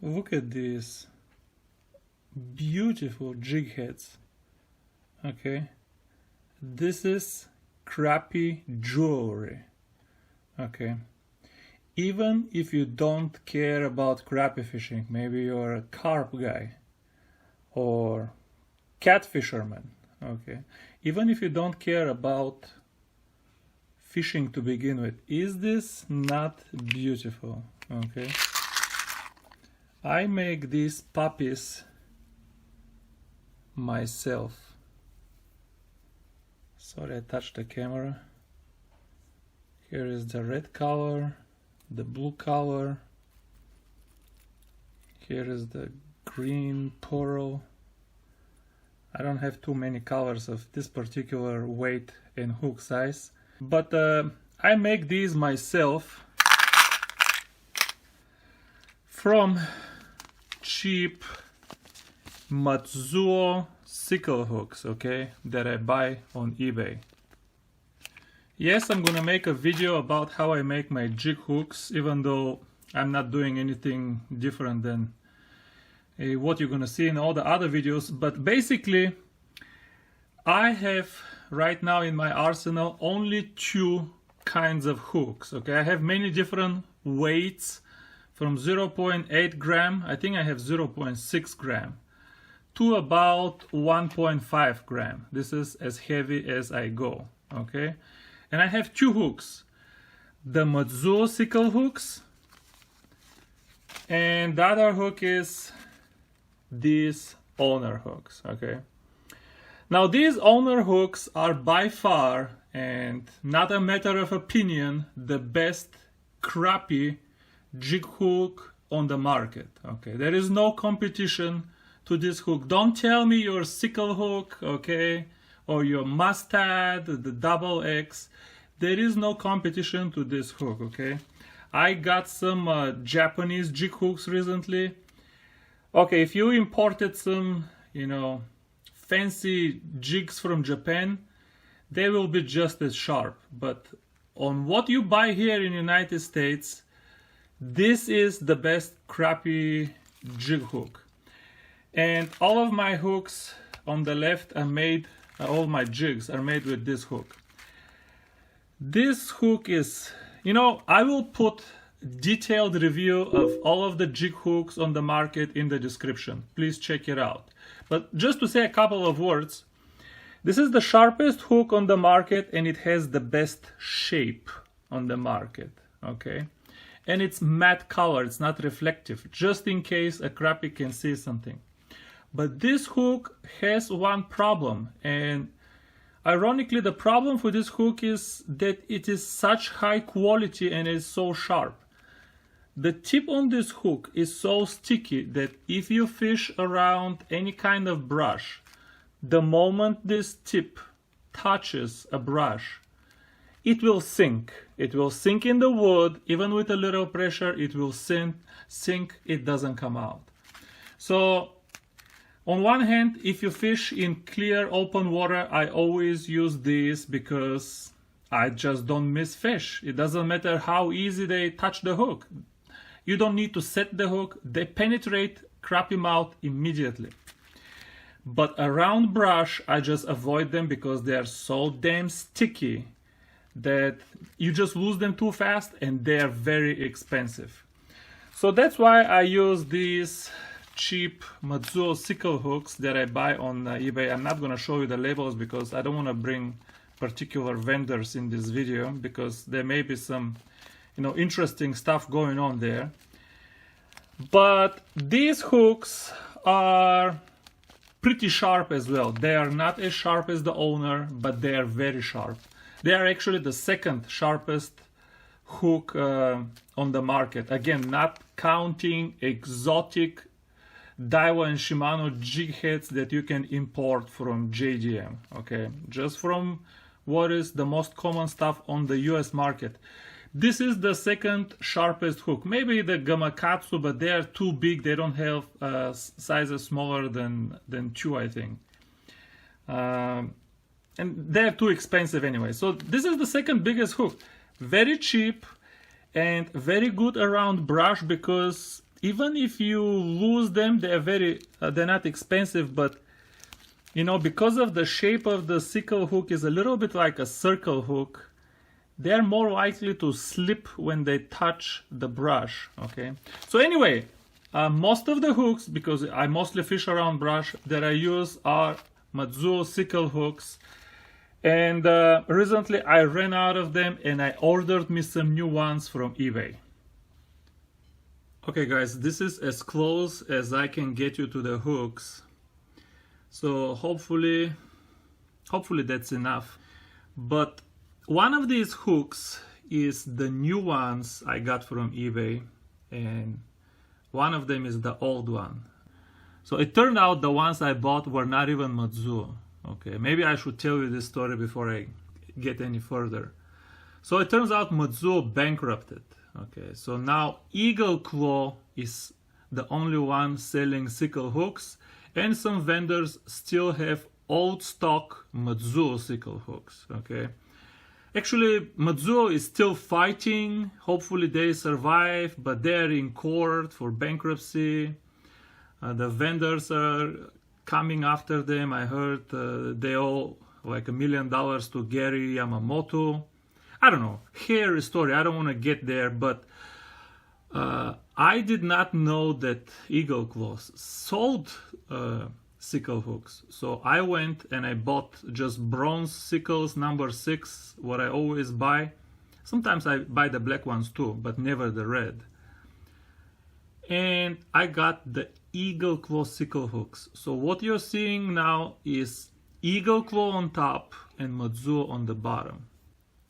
Look at these beautiful jig heads. Okay, this is crappy jewelry. Okay, even if you don't care about crappie fishing, maybe you're a carp guy or cat fisherman. Okay, even if you don't care about fishing to begin with, is this not beautiful? Okay, I make these puppies myself. Sorry, I touched the camera. Here is the red color, the blue color. Here is the green pearl. I don't have too many colors of this particular weight and hook size, but I make these myself from cheap Matzuo sickle hooks, okay, that I buy on eBay. Yes, I'm gonna make a video about how I make my jig hooks, even though I'm not doing anything different than what you're gonna see in all the other videos. But basically, I have right now in my arsenal only two kinds of hooks. Okay, I have many different weights from 0.8 gram, I think I have 0.6 gram, to about 1.5 gram. This is as heavy as I go. Okay, and I have two hooks, the Matzuo sickle hooks, and the other hook is these owner hooks. Okay, now these owner hooks are by far, and not a matter of opinion, the best crappie jig hook on the market. Okay, there is no competition to this hook. Don't tell me your sickle hook, okay, or your mustard, the double X. There is no competition to this hook. Okay, I got some Japanese jig hooks recently. Okay, if you imported some, you know, fancy jigs from Japan, they will be just as sharp. But on what you buy here in the United States, this is the best crappie jig hook. And all of my hooks on the left are made, all my jigs are made with this hook. This hook is, you know, I will put detailed review of all of the jig hooks on the market in the description. Please check it out. But just to say a couple of words, this is the sharpest hook on the market, and it has the best shape on the market. Okay, and it's matte color, it's not reflective, just in case a crappie can see something. But this hook has one problem, and ironically the problem for this hook is that it is such high quality and is so sharp. The tip on this hook is so sticky that if you fish around any kind of brush, the moment this tip touches a brush, it will sink. It will sink in the wood. Even with a little pressure, it will sink. It doesn't come out. So on one hand, if you fish in clear open water, I always use this because I just don't miss fish. It doesn't matter how easy they touch the hook. You don't need to set the hook. They penetrate crappie mouth immediately. But around brush, I just avoid them because they are so damn sticky that you just lose them too fast, and they are very expensive. So that's why I use these cheap Matzuo sickle hooks that I buy on eBay. I'm not going to show you the labels because I don't want to bring particular vendors in this video, because there may be some, you know, interesting stuff going on there. But these hooks are pretty sharp as well. They are not as sharp as the owner, but they are very sharp. They are actually the second sharpest hook on the market. Again, not counting exotic Daiwa and Shimano jig heads that you can import from JDM. Okay, just from what is the most common stuff on the US market. This is the second sharpest hook. Maybe the Gamakatsu, but they are too big. They don't have sizes smaller than 2, I think. And they're too expensive anyway. So this is the second biggest hook. Very cheap and very good around brush because even if you lose them, they're not expensive, but you know, because of the shape of the sickle hook is a little bit like a circle hook, they're more likely to slip when they touch the brush. Okay, so anyway, most of the hooks, because I mostly fish around brush, that I use are Matzuo sickle hooks. And recently I ran out of them and I ordered me some new ones from eBay. Okay guys, this is as close as I can get you to the hooks. So hopefully that's enough. But one of these hooks is the new ones I got from eBay, and one of them is the old one. So it turned out the ones I bought were not even Matzuo. Okay, maybe I should tell you this story before I get any further. So it turns out Matzuo bankrupted. Okay, so now Eagle Claw is the only one selling sickle hooks, and some vendors still have old stock Matzuo sickle hooks. Okay, actually Matzuo is still fighting. Hopefully they survive, but they're in court for bankruptcy. The vendors are coming after them. I heard they owe like $1 million to Gary Yamamoto. I don't know, hairy story, I don't want to get there, but I did not know that Eagle Claws sold sickle hooks. So I went and I bought just bronze sickles number 6, what I always buy. Sometimes I buy the black ones too, but never the red. And I got the Eagle Claw sickle hooks. So what you're seeing now is Eagle Claw on top and Matzuo on the bottom.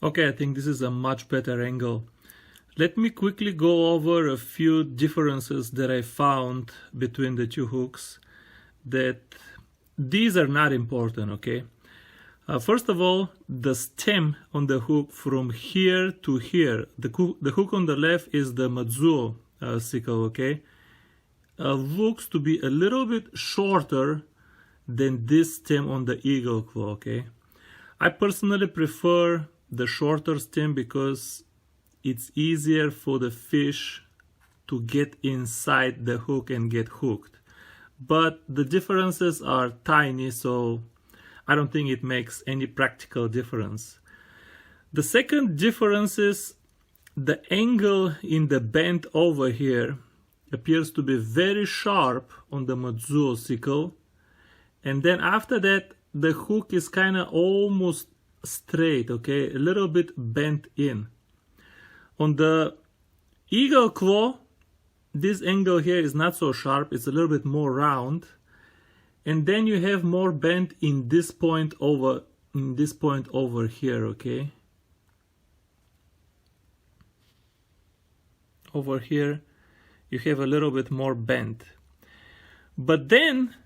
Okay, I think this is a much better angle. Let me quickly go over a few differences that I found between the two hooks. That these are not important, okay? First of all, the stem on the hook from here to here. The hook on the left is the Matzuo sickle, okay? Looks to be a little bit shorter than this stem on the Eagle Claw, okay? I personally prefer the shorter stem because it's easier for the fish to get inside the hook and get hooked. But the differences are tiny, so I don't think it makes any practical difference. The second difference is the angle in the bend over here appears to be very sharp on the Matzuo sickle, and then after that the hook is kind of almost straight, okay, a little bit bent in. On the Eagle Claw, this angle here is not so sharp, it's a little bit more round, and then you have more bend in this point over here, okay. Over here you have a little bit more bend, but then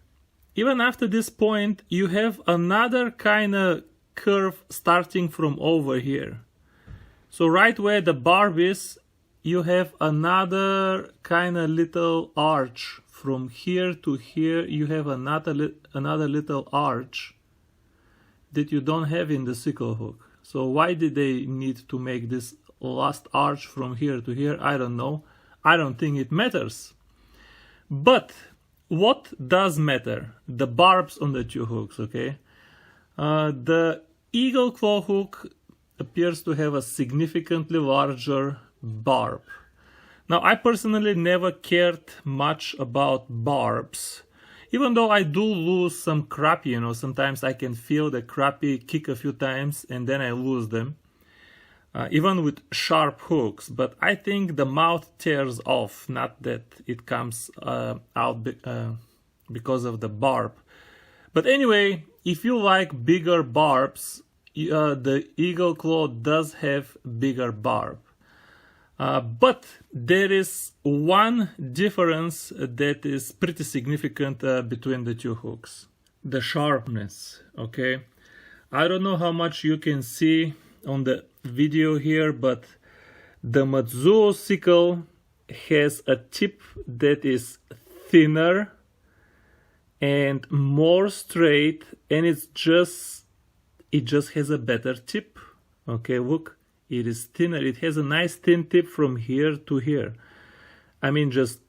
even after this point you have another kind of curve starting from over here. So right where the barb is, you have another kind of little arch. From here to here you have another little arch that you don't have in the sickle hook. So why did they need to make this last arch from here to here? I don't know. I don't think it matters. But what does matter? The barbs on the two hooks, okay? The Eagle Claw hook appears to have a significantly larger barb. Now, I personally never cared much about barbs, even though I do lose some crappie, you know, sometimes I can feel the crappie kick a few times and then I lose them, even with sharp hooks, but I think the mouth tears off, not that it comes out because of the barb. But anyway, if you like bigger barbs, the Eagle Claw does have bigger barb. But there is one difference that is pretty significant between the two hooks. The sharpness, okay? I don't know how much you can see on the video here, but the Matzuo sickle has a tip that is thinner and more straight, and it just has a better tip. Okay, look, it is thinner. It has a nice thin tip from here to here. I mean, just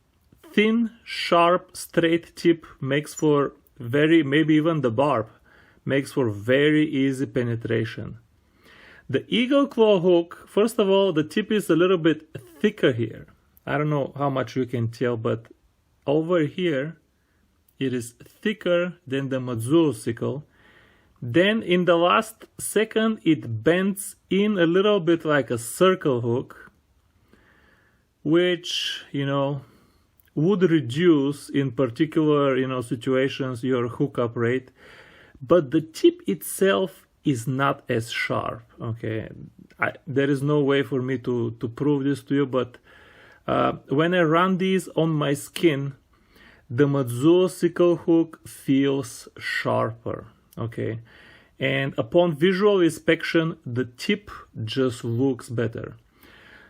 thin, sharp, straight tip makes for maybe even the barb, makes for very easy penetration. The eagle claw hook, first of all, the tip is a little bit thicker here. I don't know how much you can tell, but over here, it is thicker than the Matzuo sickle. Then in the last second, it bends in a little bit like a circle hook, which, would reduce in particular, situations your hookup rate. But the tip itself is not as sharp, okay? There is no way for me to prove this to you, but when I run these on my skin, the Matzuo sickle hook feels sharper, okay? And upon visual inspection, the tip just looks better.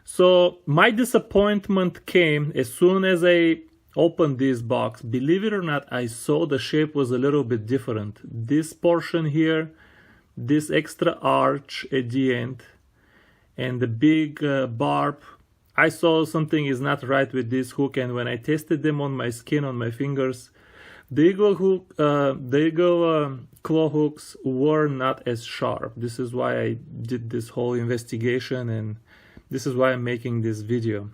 So my disappointment came as soon as I opened this box. Believe it or not, I saw the shape was a little bit different. This portion here, this extra arch at the end, and the big barb, I saw something is not right with this hook, and when I tested them on my skin, on my fingers, the eagle claw hooks were not as sharp. This is why I did this whole investigation, and this is why I'm making this video.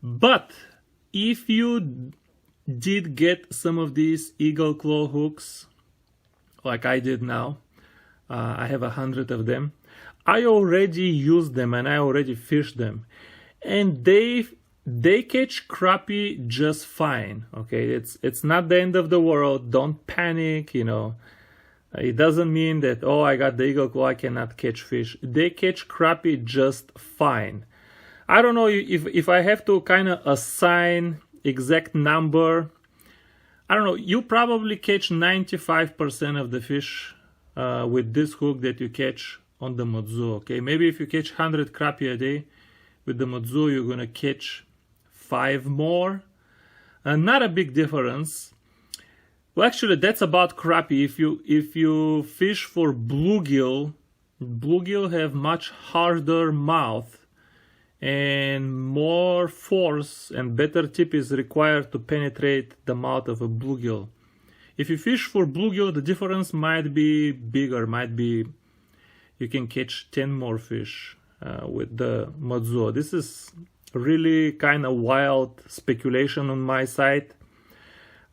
But if you did get some of these eagle claw hooks, like I did now, I have 100 of them, I already used them and I already fished them, and they catch crappie just fine, okay? It's not the end of the world. Don't panic, It doesn't mean that, oh, I got the eagle claw, I cannot catch fish. They catch crappie just fine. I don't know if I have to kind of assign exact number. I don't know, you probably catch 95% of the fish with this hook that you catch on the Matzuo, okay? Maybe if you catch 100 crappie a day, with the Matzuo you're gonna catch 5 more. Not a big difference. Well, actually, that's about crappie. If you fish for bluegill have much harder mouth, and more force and better tip is required to penetrate the mouth of a bluegill. If you fish for bluegill, the difference might be bigger. Might be you can catch 10 more fish with the Matzuo. This is really kind of wild speculation on my side.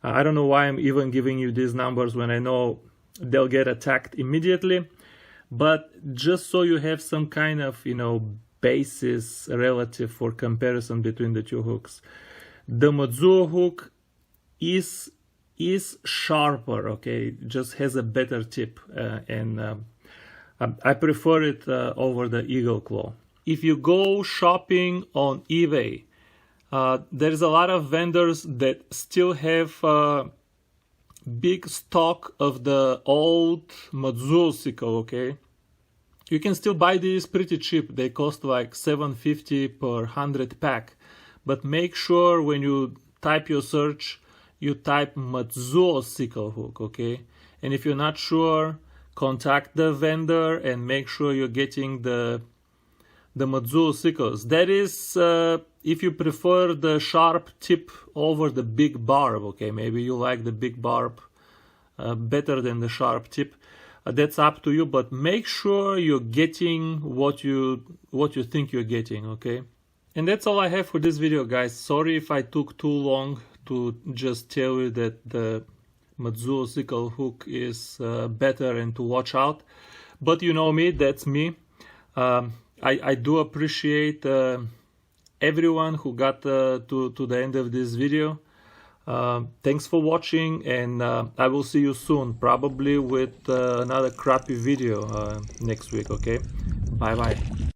I don't know why I'm even giving you these numbers when I know they'll get attacked immediately, but just so you have some kind of, basis relative for comparison between the two hooks. The Matzuo hook is sharper, okay, just has a better tip, and I prefer it over the eagle claw. If you go shopping on eBay, there's a lot of vendors that still have big stock of the old Matzuo sickle, okay? You can still buy these pretty cheap. They cost like $7.50 per 100 pack. But make sure when you type your search, you type Matzuo sickle hook, okay? And if you're not sure, contact the vendor and make sure you're getting the Matzuo sickles. That is, if you prefer the sharp tip over the big barb, okay? Maybe you like the big barb better than the sharp tip. That's up to you, but make sure you're getting what you think you're getting, okay? And that's all I have for this video, guys. Sorry if I took too long to just tell you that the Matzuo sickle hook is better and to watch out. But you know me, that's me. I do appreciate everyone who got to the end of this video. Thanks for watching, and I will see you soon, probably with another crappie video next week, okay? Bye bye.